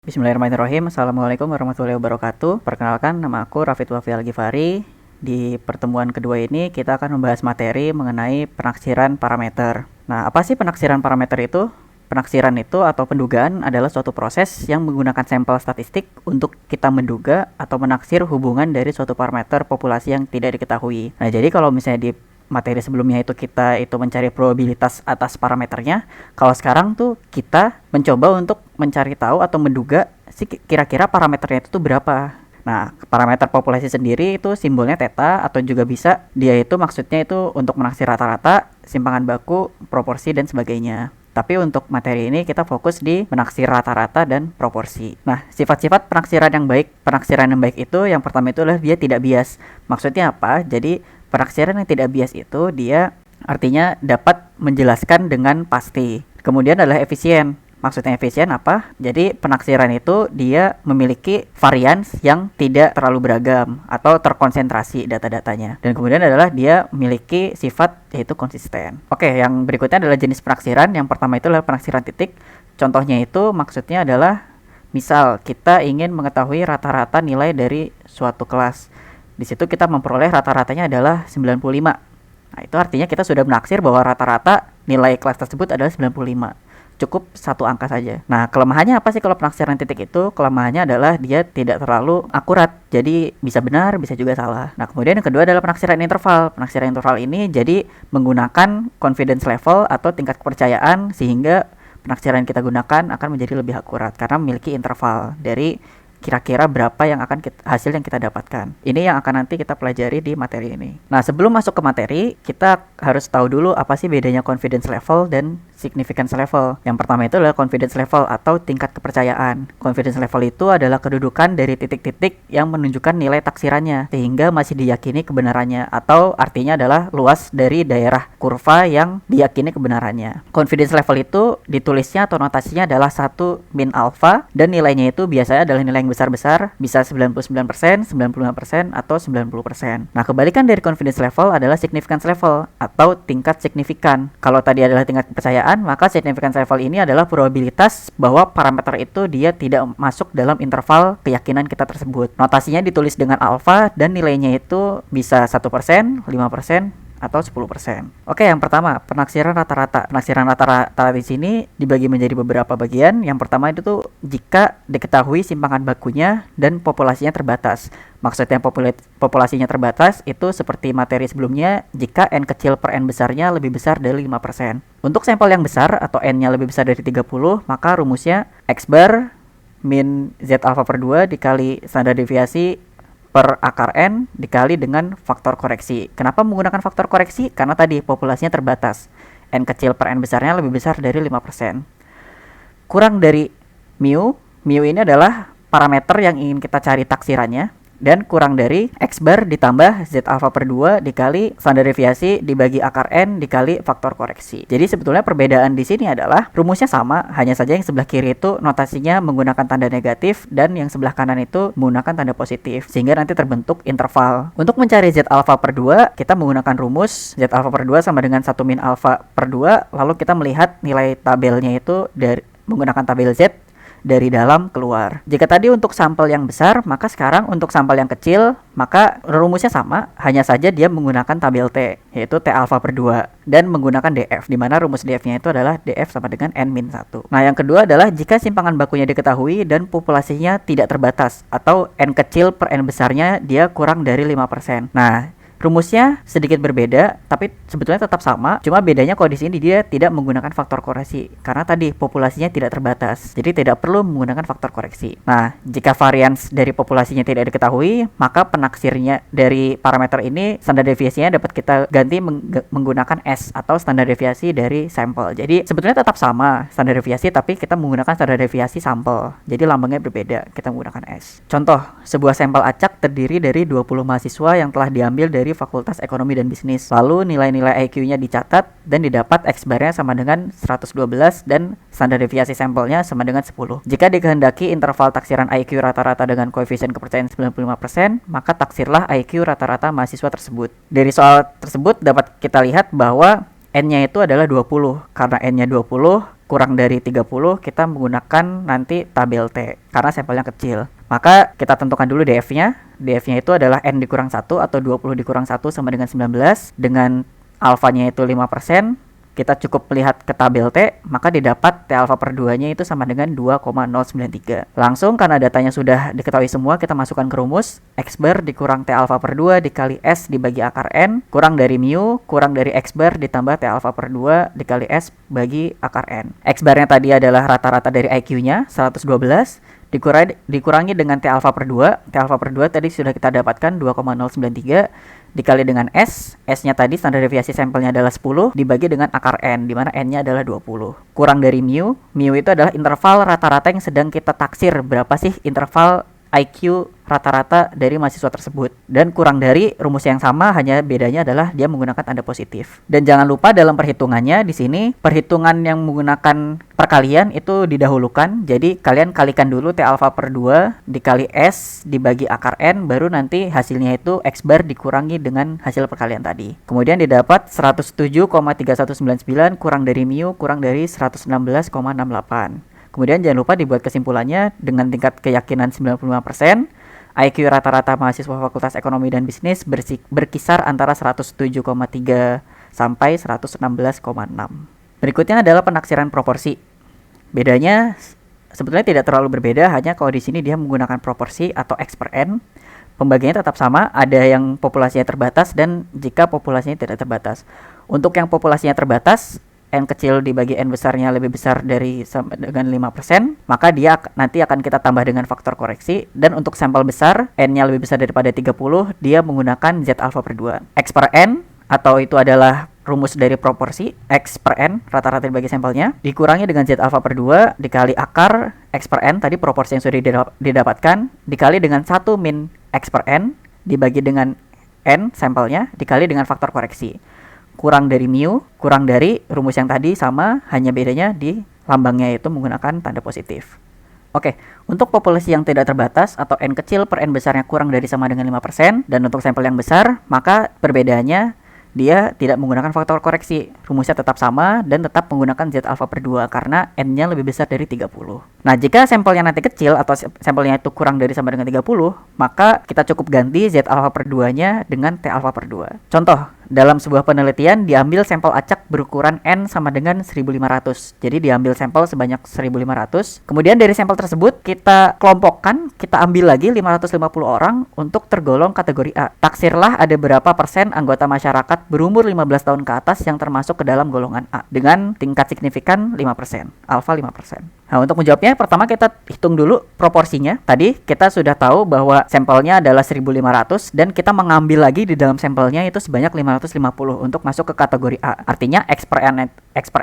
Bismillahirrahmanirrahim. Assalamualaikum warahmatullahi wabarakatuh. Perkenalkan, nama aku Rafid Wafi Al-Ghifari. Di pertemuan kedua ini kita akan membahas materi mengenai penaksiran parameter. Nah, apa sih penaksiran parameter itu? Penaksiran itu atau pendugaan adalah suatu proses yang menggunakan sampel statistik untuk kita menduga atau menaksir hubungan dari suatu parameter populasi yang tidak diketahui. Nah, jadi kalau misalnya di materi sebelumnya kita mencari probabilitas atas parameternya. Kalau sekarang tuh kita mencoba untuk mencari tahu atau menduga kira-kira parameternya itu tuh berapa. Nah, parameter populasi sendiri itu simbolnya theta, atau juga bisa dia itu maksudnya itu untuk menaksir rata-rata, simpangan baku, proporsi dan sebagainya. Tapi untuk materi ini kita fokus di menaksir rata-rata dan proporsi. Nah, sifat-sifat penaksiran yang baik. Penaksiran yang baik itu yang pertama itu adalah dia tidak bias. Maksudnya apa? Jadi penaksiran yang tidak bias itu dia artinya dapat menjelaskan dengan pasti. Kemudian adalah efisien. Maksudnya efisien apa? Jadi penaksiran itu dia memiliki varians yang tidak terlalu beragam atau terkonsentrasi data-datanya. Dan kemudian adalah dia memiliki sifat yaitu konsisten. Oke, yang berikutnya adalah jenis penaksiran. Yang pertama itu adalah penaksiran titik. Contohnya itu maksudnya adalah misal kita ingin mengetahui rata-rata nilai dari suatu kelas. Di situ kita memperoleh rata-ratanya adalah 95. Nah, itu artinya kita sudah menaksir bahwa rata-rata nilai kelas tersebut adalah 95. Cukup satu angka saja. Nah, kelemahannya apa sih kalau penaksiran titik itu? Kelemahannya adalah dia tidak terlalu akurat. Jadi bisa benar, bisa juga salah. Nah, kemudian yang kedua adalah penaksiran interval. Penaksiran interval ini jadi menggunakan confidence level atau tingkat kepercayaan sehingga penaksiran yang kita gunakan akan menjadi lebih akurat karena memiliki interval dari kira-kira berapa yang akan hasil yang kita dapatkan. Ini yang akan nanti kita pelajari di materi ini. Nah, sebelum masuk ke materi, kita harus tahu dulu apa sih bedanya confidence level dan significance level. Yang pertama itu adalah confidence level atau tingkat kepercayaan. Confidence level itu adalah kedudukan dari titik-titik yang menunjukkan nilai taksirannya sehingga masih diyakini kebenarannya, atau artinya adalah luas dari daerah kurva yang diyakini kebenarannya. Confidence level itu ditulisnya atau notasinya adalah 1 min alpha dan nilainya itu biasanya adalah nilai yang besar-besar, bisa 99%, 95% atau 90%. Nah, kebalikan dari confidence level adalah significance level atau tingkat signifikan. Kalau tadi adalah tingkat kepercayaan, maka significance level ini adalah probabilitas bahwa parameter itu dia tidak masuk dalam interval keyakinan kita tersebut. Notasinya ditulis dengan alpha dan nilainya itu bisa 1%, 5%, atau 10%. Oke, yang pertama, penaksiran rata-rata. Penaksiran rata-rata di sini dibagi menjadi beberapa bagian. Yang pertama itu tuh jika diketahui simpangan bakunya dan populasinya terbatas. Maksudnya populasinya terbatas itu seperti materi sebelumnya jika N kecil per N besarnya lebih besar dari 5%. Untuk sampel yang besar atau N-nya lebih besar dari 30, maka rumusnya X bar min Z alpha per 2 dikali standar deviasi per akar N dikali dengan faktor koreksi. Kenapa menggunakan faktor koreksi? Karena tadi populasinya terbatas. N kecil per N besarnya lebih besar dari 5%. Kurang dari mu. Mu ini adalah parameter yang ingin kita cari taksirannya. Dan kurang dari X bar ditambah Z alpha per 2 dikali standar deviasi dibagi akar N dikali faktor koreksi. Jadi sebetulnya perbedaan di sini adalah rumusnya sama, hanya saja yang sebelah kiri itu notasinya menggunakan tanda negatif dan yang sebelah kanan itu menggunakan tanda positif, sehingga nanti terbentuk interval. Untuk mencari Z alpha per 2, kita menggunakan rumus Z alpha per 2 sama dengan 1 min alpha per 2, lalu kita melihat nilai tabelnya itu dari menggunakan tabel Z dari dalam keluar. Jika tadi untuk sampel yang besar, maka sekarang untuk sampel yang kecil, maka rumusnya sama, hanya saja dia menggunakan tabel T, yaitu T alpha per 2, dan menggunakan DF, di mana rumus DF-nya itu adalah DF sama dengan N-1. Nah, yang kedua adalah jika simpangan bakunya diketahui dan populasinya tidak terbatas, atau N kecil per N besarnya dia kurang dari 5%. Nah, rumusnya sedikit berbeda, tapi sebetulnya tetap sama. Cuma bedanya kalau di sini dia tidak menggunakan faktor koreksi, karena tadi populasinya tidak terbatas. Jadi tidak perlu menggunakan faktor koreksi. Nah, jika varians dari populasinya tidak diketahui, maka penaksirnya dari parameter ini standar deviasinya dapat kita ganti menggunakan S atau standar deviasi dari sampel. Jadi sebetulnya tetap sama standar deviasi, tapi kita menggunakan standar deviasi sampel. Jadi lambangnya berbeda, kita menggunakan S. Contoh, sebuah sampel acak terdiri dari 20 mahasiswa yang telah diambil dari Fakultas Ekonomi dan Bisnis. Lalu nilai-nilai IQ-nya dicatat dan didapat X bar-nya sama dengan 112 dan standar deviasi sampelnya sama dengan 10. Jika dikehendaki interval taksiran IQ rata-rata dengan koefisien kepercayaan 95%, maka taksirlah IQ rata-rata mahasiswa tersebut. Dari soal tersebut dapat kita lihat bahwa N-nya itu adalah 20. Karena N-nya 20, kurang dari 30, kita menggunakan nanti tabel T karena sampelnya kecil. Maka kita tentukan dulu DF-nya. DF-nya itu adalah N dikurang 1 atau 20 dikurang 1 sama dengan 19. Dengan alfanya itu 5%. Kita cukup melihat ke tabel T, maka didapat T alfa per 2-nya itu sama dengan 2,093. Langsung karena datanya sudah diketahui semua, kita masukkan ke rumus. X bar dikurang T alfa per 2 dikali S dibagi akar N, kurang dari mu, kurang dari X bar ditambah T alfa per 2 dikali S bagi akar N. X barnya tadi adalah rata-rata dari IQ-nya, 112. Dikurangi dengan T alfa per 2. T alfa per 2 tadi sudah kita dapatkan 2,093 dikali dengan S. S-nya tadi standar deviasi sampelnya adalah 10 dibagi dengan akar N, di mana N-nya adalah 20. Kurang dari mu. Mu itu adalah interval rata-rata yang sedang kita taksir. Berapa sih interval IQ rata-rata dari mahasiswa tersebut, dan kurang dari rumus yang sama, hanya bedanya adalah dia menggunakan tanda positif. Dan jangan lupa dalam perhitungannya di sini perhitungan yang menggunakan perkalian itu didahulukan. Jadi kalian kalikan dulu T alfa per 2 dikali S dibagi akar N, baru nanti hasilnya itu X bar dikurangi dengan hasil perkalian tadi. Kemudian didapat 107,3199 kurang dari mu kurang dari 116,68. Kemudian jangan lupa dibuat kesimpulannya dengan tingkat keyakinan 95%. IQ rata-rata mahasiswa Fakultas Ekonomi dan Bisnis berkisar antara 107,3 sampai 116,6. Berikutnya adalah penaksiran proporsi. Bedanya sebetulnya tidak terlalu berbeda, hanya kalau di sini dia menggunakan proporsi atau X per N. Pembagiannya tetap sama, ada yang populasinya terbatas dan jika populasinya tidak terbatas. Untuk yang populasinya terbatas, N kecil dibagi N besarnya lebih besar dari sama dengan 5%, maka dia nanti akan kita tambah dengan faktor koreksi. Dan untuk sampel besar, N-nya lebih besar daripada 30, dia menggunakan Z alfa per 2. X per N, atau itu adalah rumus dari proporsi, X per N, rata-rata dibagi sampelnya, dikurangi dengan Z alfa per 2, dikali akar X per N, tadi proporsi yang sudah didapatkan, dikali dengan 1 min X per N, dibagi dengan N sampelnya, dikali dengan faktor koreksi. Kurang dari mu, kurang dari rumus yang tadi sama, hanya bedanya di lambangnya itu menggunakan tanda positif. Oke, untuk populasi yang tidak terbatas atau N kecil per N besarnya kurang dari sama dengan 5%, dan untuk sampel yang besar, maka perbedaannya dia tidak menggunakan faktor koreksi. Rumusnya tetap sama dan tetap menggunakan Z alfa per 2 karena N-nya lebih besar dari 30. Nah, jika sampelnya nanti kecil atau sampelnya itu kurang dari sama dengan 30, maka kita cukup ganti Z alfa per 2-nya dengan T alfa per 2. Contoh, dalam sebuah penelitian diambil sampel acak berukuran N sama dengan 1500. Jadi diambil sampel sebanyak 1500. Kemudian dari sampel tersebut kita kelompokkan, kita ambil lagi 550 orang untuk tergolong kategori A. Taksirlah ada berapa persen anggota masyarakat berumur 15 tahun ke atas yang termasuk ke dalam golongan A dengan tingkat signifikan 5%, alfa 5%. Nah, untuk menjawabnya, pertama kita hitung dulu proporsinya. Tadi kita sudah tahu bahwa sampelnya adalah 1500 dan kita mengambil lagi di dalam sampelnya itu sebanyak 550 untuk masuk ke kategori A. Artinya X per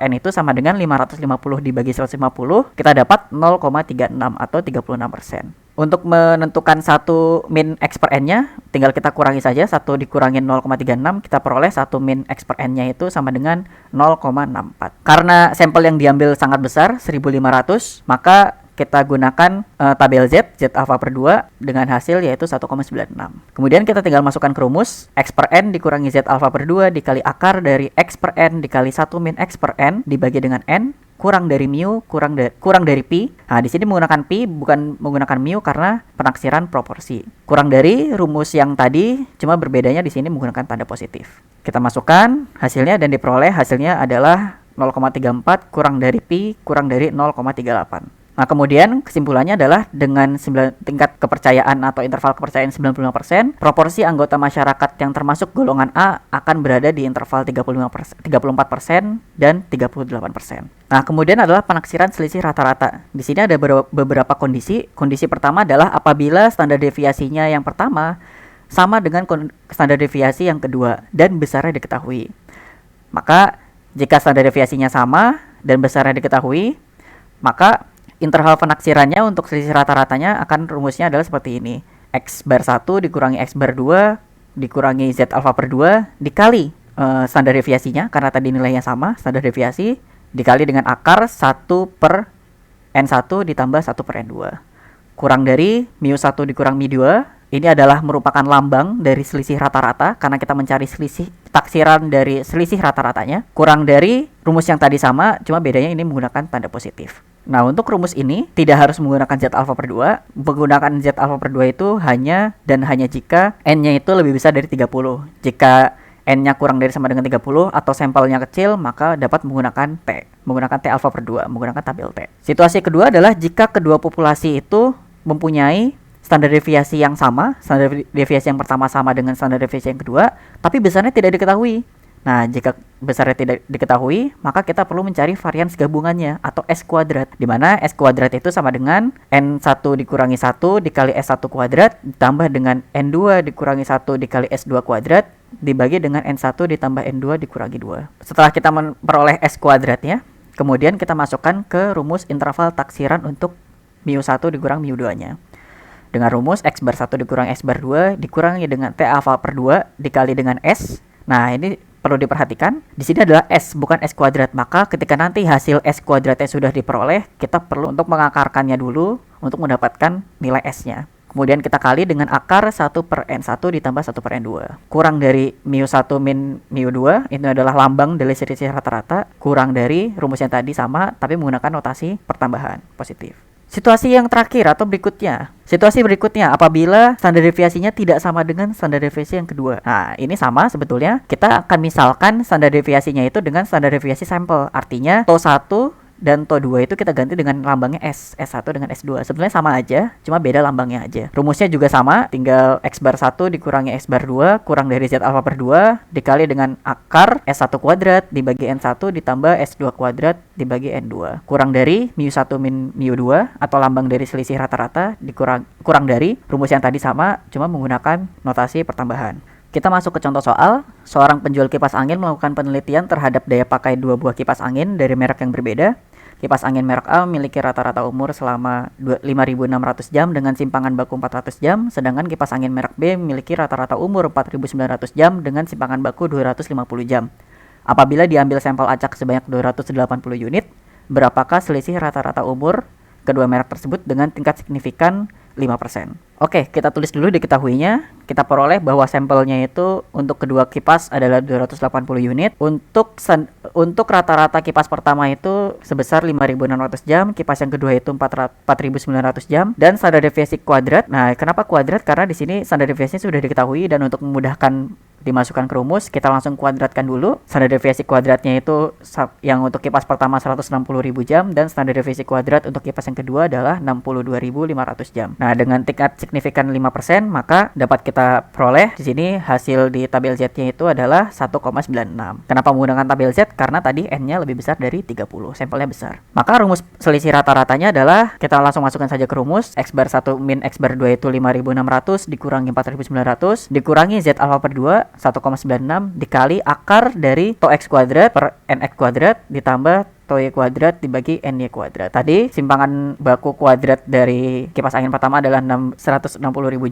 N itu sama dengan 550 dibagi 150, kita dapat 0,36 atau 36%. Untuk menentukan 1 min X per N-nya, tinggal kita kurangi saja, 1 dikurangin 0,36, kita peroleh 1 min X per N-nya itu sama dengan 0,64. Karena sampel yang diambil sangat besar, 1500, maka kita gunakan tabel Z alfa per 2 dengan hasil yaitu 1,96. Kemudian kita tinggal masukkan ke rumus, X per N dikurangi Z alfa per 2 dikali akar dari X per N dikali 1 min X per N dibagi dengan N, kurang dari mu, kurang dari pi. Nah, di sini menggunakan pi, bukan menggunakan mu karena penaksiran proporsi. Kurang dari rumus yang tadi, cuma berbedanya di sini menggunakan tanda positif. Kita masukkan hasilnya dan diperoleh hasilnya adalah 0,34 kurang dari pi kurang dari 0,38. Nah, kemudian kesimpulannya adalah dengan tingkat kepercayaan atau interval kepercayaan 95%, proporsi anggota masyarakat yang termasuk golongan A akan berada di interval 34% dan 38%. Nah, kemudian adalah penaksiran selisih rata-rata. Di sini ada beberapa kondisi. Kondisi pertama adalah apabila standar deviasinya yang pertama sama dengan standar deviasi yang kedua dan besarnya diketahui. Maka, jika standar deviasinya sama dan besarnya diketahui, maka interval penaksirannya untuk selisih rata-ratanya akan rumusnya adalah seperti ini. X bar 1 dikurangi X bar 2 dikurangi Z alfa per 2 dikali standar deviasinya, karena tadi nilainya sama, standar deviasi, dikali dengan akar 1 per N1 ditambah 1 per N2. Kurang dari mu 1 dikurang mu 2 Ini adalah merupakan lambang dari selisih rata-rata karena kita mencari selisih taksiran dari selisih rata-ratanya. Kurang dari rumus yang tadi sama, cuma bedanya ini menggunakan tanda positif. Nah, untuk rumus ini tidak harus menggunakan Z alpha per 2. Menggunakan Z alpha per 2 itu hanya jika N-nya itu lebih besar dari 30. Jika N-nya kurang dari sama dengan 30 atau sampelnya kecil, maka dapat menggunakan T. Menggunakan T alpha per 2, menggunakan tabel T. Situasi kedua adalah jika kedua populasi itu mempunyai standar deviasi yang sama, standar deviasi yang pertama sama dengan standar deviasi yang kedua, tapi besarnya tidak diketahui. Nah, jika besarnya tidak diketahui, maka kita perlu mencari varians gabungannya atau S kuadrat, di mana S kuadrat itu sama dengan N1 dikurangi 1 dikali S1 kuadrat ditambah dengan N2 dikurangi 1 dikali S2 kuadrat dibagi dengan N1 ditambah N2 dikurangi 2. Setelah kita memperoleh S kuadratnya, kemudian kita masukkan ke rumus interval taksiran untuk mu1 dikurang mu2-nya. Dengan rumus X bar 1 dikurang X bar 2 dikurangi dengan T alpha per 2 dikali dengan S. Nah, ini perlu diperhatikan, di sini adalah S bukan S kuadrat. Maka ketika nanti hasil S kuadratnya sudah diperoleh, kita perlu untuk mengakarkannya dulu untuk mendapatkan nilai S-nya. Kemudian kita kali dengan akar 1 per N1 ditambah 1 per N2. Kurang dari mu1 min mu2, itu adalah lambang dari selisih rata-rata. Kurang dari rumus yang tadi sama, tapi menggunakan notasi pertambahan positif. Situasi yang terakhir atau berikutnya. Situasi berikutnya apabila standar deviasinya tidak sama dengan standar deviasi yang kedua. Nah, ini sama sebetulnya. Kita akan misalkan standar deviasinya itu dengan standar deviasi sampel. Artinya TO1 dan TO2 itu kita ganti dengan lambangnya S. S1 dengan S2. Sebenarnya sama aja, cuma beda lambangnya aja. Rumusnya juga sama, tinggal X bar 1 dikurangi X bar 2 kurang dari Z alpha per 2 dikali dengan akar S1 kuadrat dibagi N1 ditambah S2 kuadrat dibagi N2. Kurang dari mu1 min mu2 atau lambang dari selisih rata-rata kurang dari rumus yang tadi sama, cuma menggunakan notasi pertambahan. Kita masuk ke contoh soal. Seorang penjual kipas angin melakukan penelitian terhadap daya pakai dua buah kipas angin dari merek yang berbeda. Kipas angin merek A memiliki rata-rata umur selama 5.600 jam dengan simpangan baku 400 jam, sedangkan kipas angin merek B memiliki rata-rata umur 4.900 jam dengan simpangan baku 250 jam. Apabila diambil sampel acak sebanyak 280 unit, berapakah selisih rata-rata umur kedua merek tersebut dengan tingkat signifikan 5%. Oke, kita tulis dulu diketahuinya. Kita peroleh bahwa sampelnya itu untuk kedua kipas adalah 280 unit. Untuk rata-rata kipas pertama itu sebesar 5.600 jam, kipas yang kedua itu 4.900 jam, dan standar deviasi kuadrat. Nah, kenapa kuadrat? Karena di sini standar deviasinya sudah diketahui, dan untuk memudahkan dimasukkan ke rumus, kita langsung kuadratkan dulu. Standar deviasi kuadratnya itu yang untuk kipas pertama 160.000 jam, dan standar deviasi kuadrat untuk kipas yang kedua adalah 62.500 jam. Nah, dengan tingkat signifikan 5%, maka dapat kita peroleh di sini hasil di tabel Z-nya itu adalah 1,96. Kenapa menggunakan tabel Z? Karena tadi N-nya lebih besar dari 30, sampelnya besar. Maka rumus selisih rata-ratanya adalah, kita langsung masukkan saja ke rumus, X bar 1 min X bar 2 itu 5.600 dikurangi 4.900 dikurangi Z alpha per 2 1,96 dikali akar dari TO X kuadrat per NX kuadrat ditambah TO Y kuadrat dibagi NY kuadrat. Tadi simpangan baku kuadrat dari kipas angin pertama adalah 160.000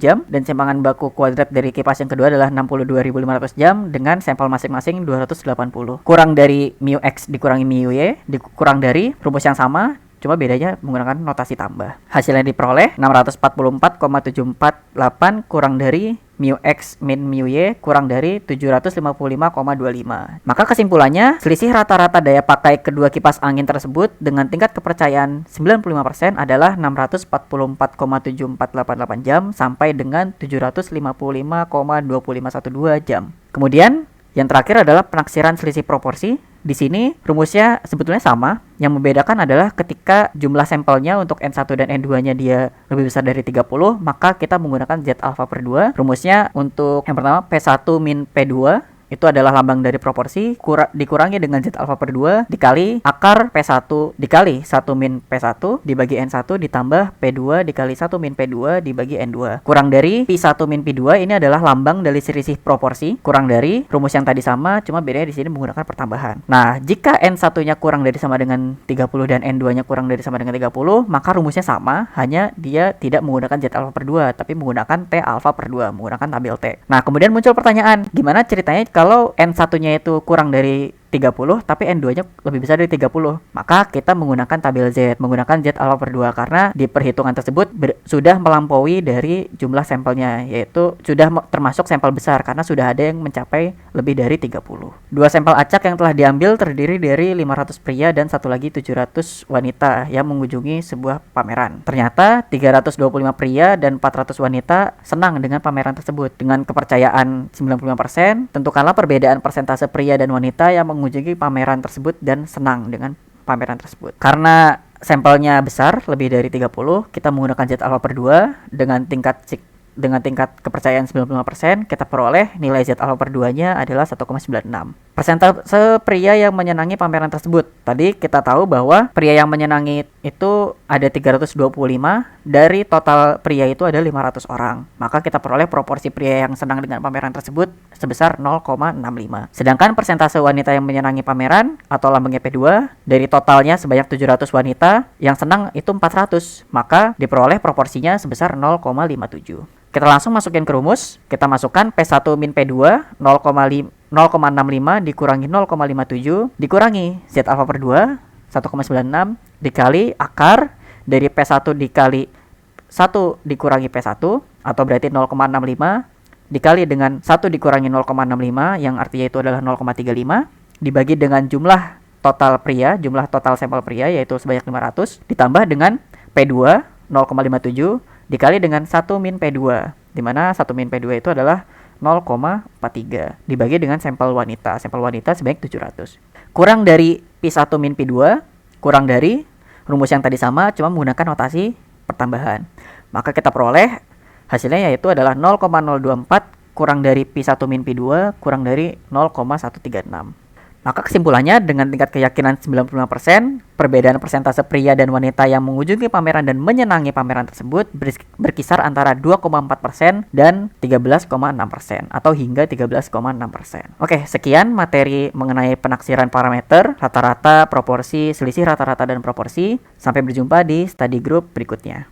jam, dan simpangan baku kuadrat dari kipas yang kedua adalah 62.500 jam dengan sampel masing-masing 280. Kurang dari mu X dikurangi mu Y dikurang dari rumus yang sama, cuma bedanya menggunakan notasi tambah. Hasilnya diperoleh 644,748 kurang dari mu X min mu Y kurang dari 755,25. Maka kesimpulannya, selisih rata-rata daya pakai kedua kipas angin tersebut dengan tingkat kepercayaan 95% adalah 644,7488 jam sampai dengan 755,2512 jam. Kemudian yang terakhir adalah penaksiran selisih proporsi. Di sini rumusnya sebetulnya sama. Yang membedakan adalah ketika jumlah sampelnya untuk N1 dan N2-nya dia lebih besar dari 30, maka kita menggunakan Z alpha per 2. Rumusnya untuk yang pertama P1 min P2 itu adalah lambang dari proporsi dikurangi dengan Z alpha per 2 dikali akar P1 dikali 1 min P1 dibagi N1 ditambah P2 dikali 1 min P2 dibagi N2 kurang dari P1 min P2. Ini adalah lambang dari selisih proporsi kurang dari rumus yang tadi sama, cuma bedanya di sini menggunakan pertambahan. Nah, jika N1-nya kurang dari sama dengan 30 dan N2-nya kurang dari sama dengan 30, maka rumusnya sama, hanya dia tidak menggunakan Z alpha per 2 tapi menggunakan T alpha per 2, menggunakan tabel T. Nah, kemudian muncul pertanyaan, gimana ceritanya kalau N1-nya itu kurang dari 30, tapi N2-nya lebih besar dari 30. Maka kita menggunakan tabel Z, menggunakan Z alfa per 2 karena di perhitungan tersebut sudah melampaui dari jumlah sampelnya, yaitu sudah termasuk sampel besar karena sudah ada yang mencapai lebih dari 30. Dua sampel acak yang telah diambil terdiri dari 500 pria dan satu lagi 700 wanita yang mengunjungi sebuah pameran. Ternyata 325 pria dan 400 wanita senang dengan pameran tersebut. Dengan kepercayaan 95%, tentukanlah perbedaan persentase pria dan wanita yang mengunjungi pameran tersebut dan senang dengan pameran tersebut. Karena sampelnya besar, lebih dari 30, kita menggunakan Z alfa per 2 dengan tingkat kepercayaan 95%, kita peroleh nilai Z alfa per 2-nya adalah 1,96. Persentase pria yang menyenangi pameran tersebut. Tadi kita tahu bahwa pria yang menyenangi itu ada 325, dari total pria itu ada 500 orang. Maka kita peroleh proporsi pria yang senang dengan pameran tersebut sebesar 0,65. Sedangkan persentase wanita yang menyenangi pameran atau lambangnya P2, dari totalnya sebanyak 700 wanita, yang senang itu 400. Maka diperoleh proporsinya sebesar 0,57. Kita langsung masukin ke rumus. Kita masukkan P1 min P2 0,65 dikurangi 0,57 dikurangi Z alfa per 2 1,96 dikali akar dari P1 dikali 1 dikurangi P1 atau berarti 0,65 dikali dengan 1 dikurangi 0,65 yang artinya itu adalah 0,35 dibagi dengan jumlah total pria, jumlah total sampel pria yaitu sebanyak 500 ditambah dengan P2 0,57 dikali dengan 1 min P2, di mana 1 min P2 itu adalah 0,43 dibagi dengan sampel wanita. Sampel wanita sebanyak 700. Kurang dari P1 min P2, kurang dari rumus yang tadi sama, cuma menggunakan notasi pertambahan. Maka kita peroleh hasilnya yaitu adalah 0,024 kurang dari P1 min P2 kurang dari 0,136. Maka kesimpulannya dengan tingkat keyakinan 95%, perbedaan persentase pria dan wanita yang mengunjungi pameran dan menyenangi pameran tersebut berkisar antara 2,4% dan 13,6% atau hingga 13,6%. Oke, sekian materi mengenai penaksiran parameter, rata-rata, proporsi, selisih rata-rata dan proporsi. Sampai berjumpa di study group berikutnya.